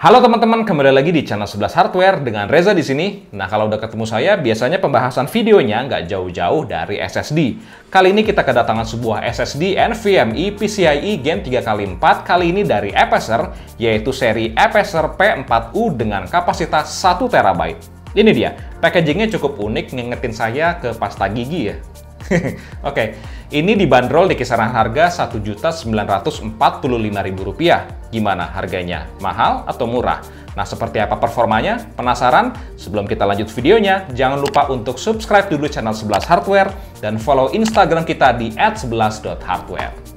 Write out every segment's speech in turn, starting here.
Halo teman-teman, kembali lagi di channel 11 Hardware dengan Reza di sini. Nah, kalau udah ketemu saya, biasanya pembahasan videonya nggak jauh-jauh dari SSD. Kali ini kita kedatangan sebuah SSD NVMe PCIe Gen 3x4, kali ini dari Apecer, yaitu seri Apecer P4U dengan kapasitas 1 TB. Ini dia, packagingnya cukup unik, ngingetin saya ke pasta gigi ya. Oke, ini dibanderol di kisaran harga Rp1.945.000. Gimana harganya? Mahal atau murah? Nah, seperti apa performanya? Penasaran? Sebelum kita lanjut videonya, jangan lupa untuk subscribe dulu channel 11 Hardware dan follow Instagram kita di @11.hardware.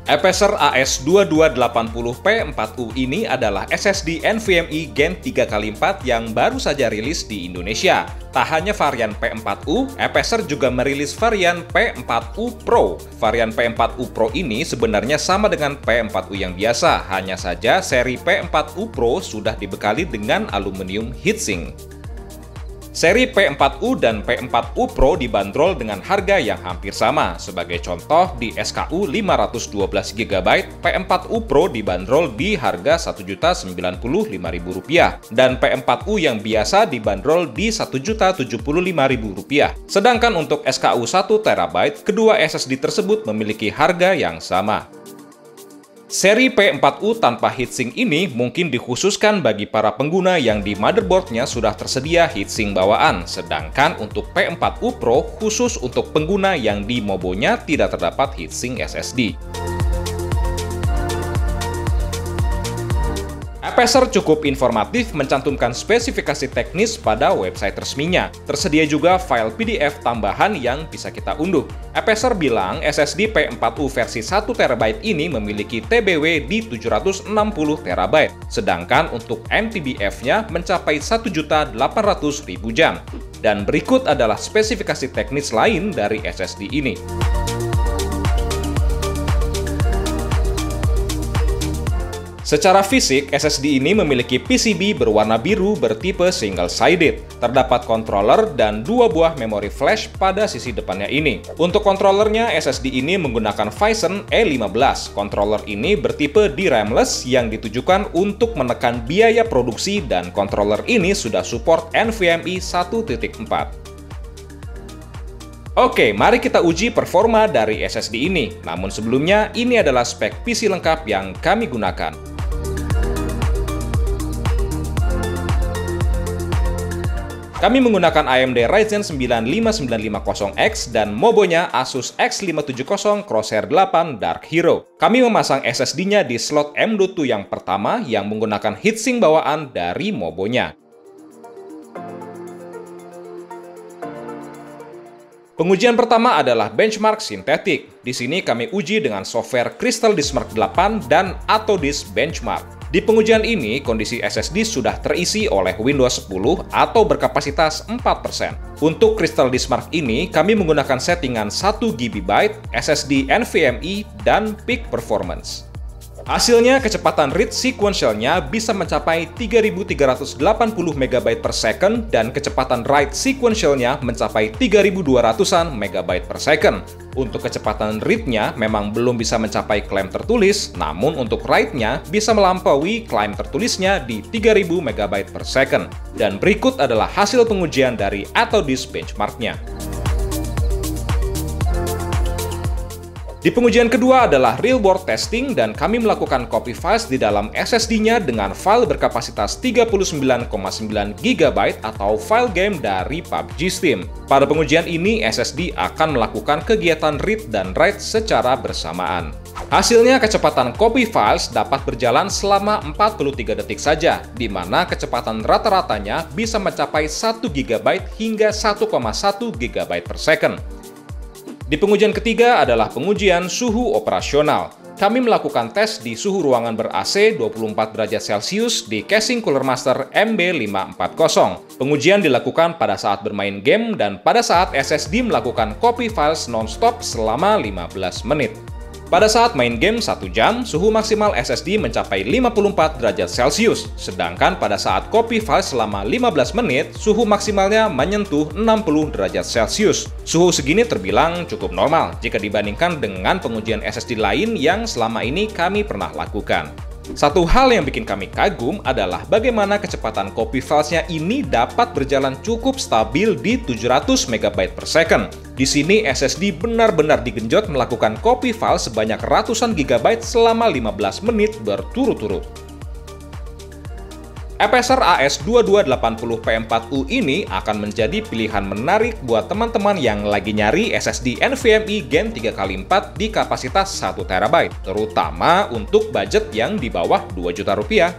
Apecer AS2280P4U ini adalah SSD NVMe Gen 3x4 yang baru saja rilis di Indonesia. Tak hanya varian P4U, Apecer juga merilis varian P4U Pro. Varian P4U Pro ini sebenarnya sama dengan P4U yang biasa, hanya saja seri P4U Pro sudah dibekali dengan aluminium heatsink. Seri P4U dan P4U Pro dibanderol dengan harga yang hampir sama. Sebagai contoh, di SKU 512GB, P4U Pro dibanderol di harga Rp1.095.000 dan P4U yang biasa dibanderol di Rp1.075.000. Sedangkan untuk SKU 1 TB, kedua SSD tersebut memiliki harga yang sama. Seri P4U tanpa heatsink ini mungkin dikhususkan bagi para pengguna yang di motherboardnya sudah tersedia heatsink bawaan, sedangkan untuk P4U Pro khusus untuk pengguna yang di mobonya tidak terdapat heatsink SSD. Apecer cukup informatif mencantumkan spesifikasi teknis pada website resminya. Tersedia juga file PDF tambahan yang bisa kita unduh. Apecer bilang SSD P4U versi 1 TB ini memiliki TBW di 760 TB, sedangkan untuk MTBF-nya mencapai 1.800.000 jam. Dan berikut adalah spesifikasi teknis lain dari SSD ini. Secara fisik, SSD ini memiliki PCB berwarna biru bertipe single-sided. Terdapat controller dan 2 buah memori flash pada sisi depannya ini. Untuk controllernya, SSD ini menggunakan Phison E15. Controller ini bertipe DRAM-less yang ditujukan untuk menekan biaya produksi dan controller ini sudah support NVMe 1.4. Oke, mari kita uji performa dari SSD ini. Namun sebelumnya, ini adalah spek PC lengkap yang kami gunakan. Kami menggunakan AMD Ryzen 9 5950X dan mobonya Asus X570 Crosshair 8 Dark Hero. Kami memasang SSD-nya di slot M.2 yang pertama yang menggunakan heatsink bawaan dari mobonya. Pengujian pertama adalah benchmark sintetik. Di sini kami uji dengan software Crystal Disk Mark 8 dan Autodisk Benchmark. Di pengujian ini, kondisi SSD sudah terisi oleh Windows 10 atau berkapasitas 4%. Untuk Crystal Disk Mark ini, kami menggunakan settingan 1GB, SSD NVMe, dan peak performance. Hasilnya, kecepatan read sequential-nya bisa mencapai 3.380 MB per second dan kecepatan write sequential-nya mencapai 3.200-an MB per second. Untuk kecepatan read-nya memang belum bisa mencapai klaim tertulis, namun untuk write-nya bisa melampaui klaim tertulisnya di 3.000 MB per second. Dan berikut adalah hasil pengujian dari Autodisk Benchmark-nya. Di pengujian kedua adalah real board testing dan kami melakukan copy files di dalam SSD-nya dengan file berkapasitas 39,9 GB atau file game dari PUBG Steam. Pada pengujian ini, SSD akan melakukan kegiatan read dan write secara bersamaan. Hasilnya, kecepatan copy files dapat berjalan selama 43 detik saja, di mana kecepatan rata-ratanya bisa mencapai 1 GB hingga 1,1 GB per second. Di pengujian ketiga adalah pengujian suhu operasional. Kami melakukan tes di suhu ruangan ber-AC 24 derajat Celcius di casing Cooler Master MB540. Pengujian dilakukan pada saat bermain game dan pada saat SSD melakukan copy files non-stop selama 15 menit. Pada saat main game 1 jam, suhu maksimal SSD mencapai 54 derajat Celcius, sedangkan pada saat copy file selama 15 menit, suhu maksimalnya menyentuh 60 derajat Celcius. Suhu segini terbilang cukup normal jika dibandingkan dengan pengujian SSD lain yang selama ini kami pernah lakukan. Satu hal yang bikin kami kagum adalah bagaimana kecepatan copy filesnya ini dapat berjalan cukup stabil di 700 MB per second. Di sini SSD benar-benar digenjot melakukan copy file sebanyak ratusan gigabyte selama 15 menit berturut-turut. Apecer AS2280P4U ini akan menjadi pilihan menarik buat teman-teman yang lagi nyari SSD NVMe Gen 3x4 di kapasitas 1 TB, terutama untuk budget yang di bawah 2 juta rupiah.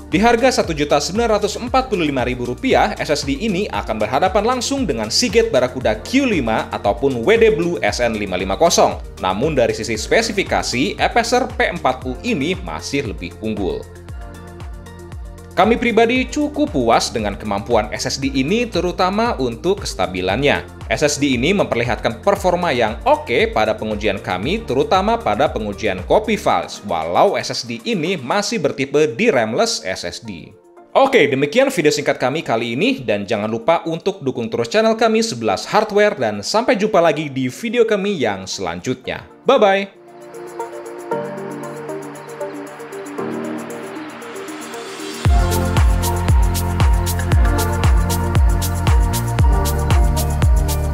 Di harga Rp1.945.000, SSD ini akan berhadapan langsung dengan Seagate Barracuda Q5 ataupun WD Blue SN550. Namun dari sisi spesifikasi, Apecer P4U ini masih lebih unggul. Kami pribadi cukup puas dengan kemampuan SSD ini, terutama untuk kestabilannya. SSD ini memperlihatkan performa yang oke pada pengujian kami, terutama pada pengujian copy files, walau SSD ini masih bertipe DRAM-less SSD. Oke, demikian video singkat kami kali ini, dan jangan lupa untuk dukung terus channel kami 11 Hardware, dan sampai jumpa lagi di video kami yang selanjutnya. Bye-bye!